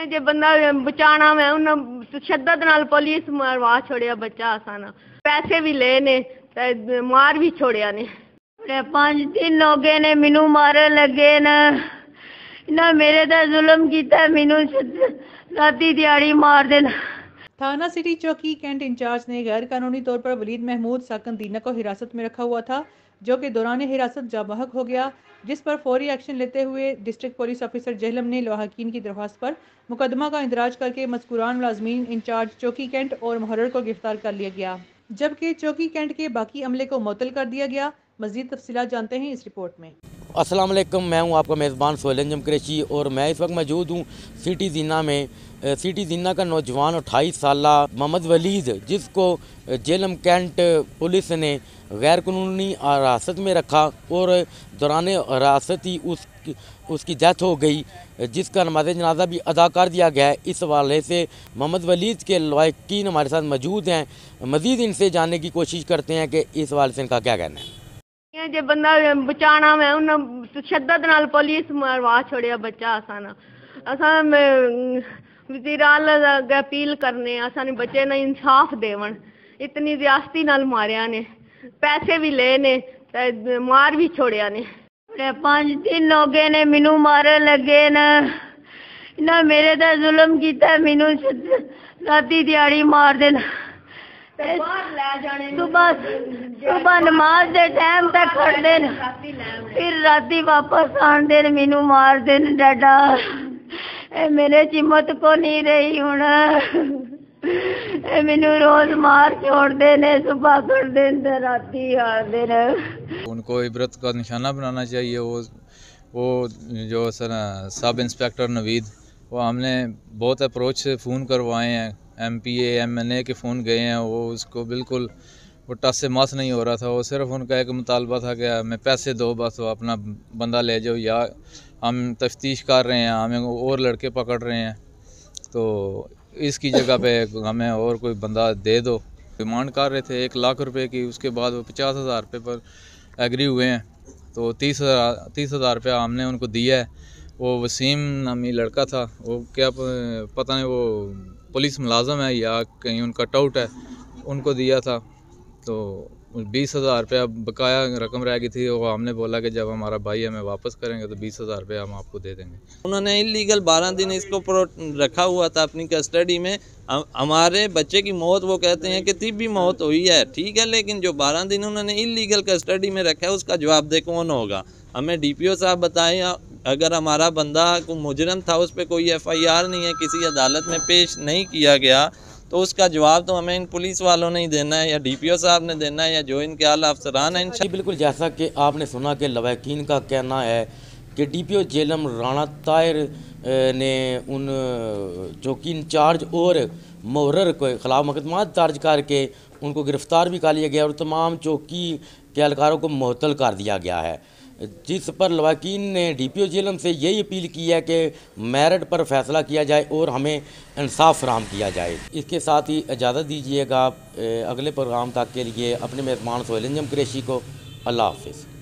जे बंदा बचाना मैं उन्हें तशद्दद नाल पुलिस मारवा छोड़िया बच्चा आसाना पैसे भी ले ने मार भी छोड़िया ने 5 दिन हो गए ने मैनू मारे लगे ना मेरे दा जुल्म कीता मैनू राती दिहाड़ी मार देना। थाना सिटी चौकी कैंट इंचार्ज ने गैर कानूनी तौर पर वलीद महमूद साकन दीना को हिरासत में रखा हुआ था, जो कि दौरान हिरासत जाबहक हो गया, जिस पर फौरी एक्शन लेते हुए डिस्ट्रिक्ट पुलिस ऑफिसर जहलम ने लवाहकीन की दरख्वास्त पर मुकदमा का इंदराज करके मज़कूरान मुलाज़मीन इंचार्ज चौकी कैंट और मुहर्रर को गिरफ्तार कर लिया गया, जबकि चौकी कैंट के बाकी अमले को मुअत्तल कर दिया गया। मज़ीद तफसीलात जानते हैं इस रिपोर्ट में। अस्सलाम वालेकुम, मैं हूं आपका मेज़बान सोहेल अंजम कुरैशी और मैं इस वक्त मौजूद हूं सिटी ज़ीना में। सिटी ज़ीना का नौजवान 28 साला मोहम्मद वलीद, जिसको जेलम कैंट पुलिस ने गैर कानूनी हिरासत में रखा और दौरान हिरासत ही उसकी डेथ हो गई, जिसका नमाज़ जनाजा भी अदा कर दिया गया है। इस हवाले से मोहम्मद वलीद के लवाहकीन हमारे साथ मौजूद हैं। मज़ीद इनसे जानने की कोशिश करते हैं कि इस हवाले से इनका क्या कहना है। जे बंदा बचाना मैं उन्हें तशद्दद नाल पुलिस मारवा छोड़िया बच्चा आसाना असा वज़ीर आला अगे अपील करने असा बच्चे ने इंसाफ देवन। इतनी ज्यादती नाल मारिया ने पैसे भी ले ने मार भी छोड़िया ने 5 दिन हो गए ने मैनू मारे लगे ना मेरे दा जुल्म कीता मैनू राती दिहाड़ी मार देना। सुबह नमाज दे टाइम तक खड़ देन फिर राती वापस आन देन मैनू मार देन। डाडा मेरे च हिम्मत को नहीं रही हूं मैनू रोज मार छोड़ देने सुबह कर देन राती आ देन। उनको इबरत का निशाना बनाना चाहिए। वो जो सब इंस्पेक्टर नवीद, वो हमने बहुत अप्रोच से फ़ोन करवाए हैं, MPA MNA के फ़ोन गए हैं, वो उसको बिल्कुल वो टस से मस नहीं हो रहा था। वो सिर्फ उनका एक मुतालबा था कि हमें पैसे दो, बस वो अपना बंदा ले जाओ, या हम तफ्तीश कर रहे हैं, हमें और लड़के पकड़ रहे हैं, तो इसकी जगह पे हमें और कोई बंदा दे दो। डिमांड कर रहे थे 1 लाख रुपए की, उसके बाद वो 50,000 रुपये पर एग्री हुए हैं, तो 30,000 रुपया हमने उनको दिया है। वो वसीम नामी लड़का था, वो क्या पता नहीं वो पुलिस मुलाजम है या कहीं उनका टाउट है, उनको दिया था। तो 20,000 रुपया बकाया रकम रह गई थी। वो हमने बोला कि जब हमारा भाई हमें वापस करेंगे तो 20,000 रुपया हम आपको दे देंगे। उन्होंने इलीगल 12 दिन इसको रखा हुआ था अपनी कस्टडी में। हमारे बच्चे की मौत वो कहते हैं कि तिब्बी मौत हुई है, ठीक है, लेकिन जो 12 दिन उन्होंने इलीगल कस्टडी में रखा है उसका जवाबदेह कौन होगा? हमें DPO साहब बताएं। अगर हमारा बंदा को मुजरम था, उस पर कोई FIR नहीं है, किसी अदालत में पेश नहीं किया गया, तो उसका जवाब तो हमें इन पुलिस वालों ने ही देना है, या DPO साहब ने देना है, या जो इनके आला अफसरान हैं। बिल्कुल, जैसा कि आपने सुना कि लवाहकीन का कहना है कि DPO जेलम राणा ताहिर ने उन चौकी इंचार्ज और मुहर्रर के ख़िलाफ़ मुकदमा दर्ज करके उनको गिरफ़्तार भी कर लिया गया और तमाम चौकी के एहलकारों को मुअत्तल कर दिया गया है, जिस पर लवाहकीन ने DPO जेलम से यही अपील की है कि मेरिट पर फैसला किया जाए और हमें इंसाफ फराहम किया जाए। इसके साथ ही इजाज़त दीजिएगा अगले प्रोग्राम तक के लिए अपने मेज़बान सोहेल अंजम कुरैशी को। अल्लाह हाफ़िज़।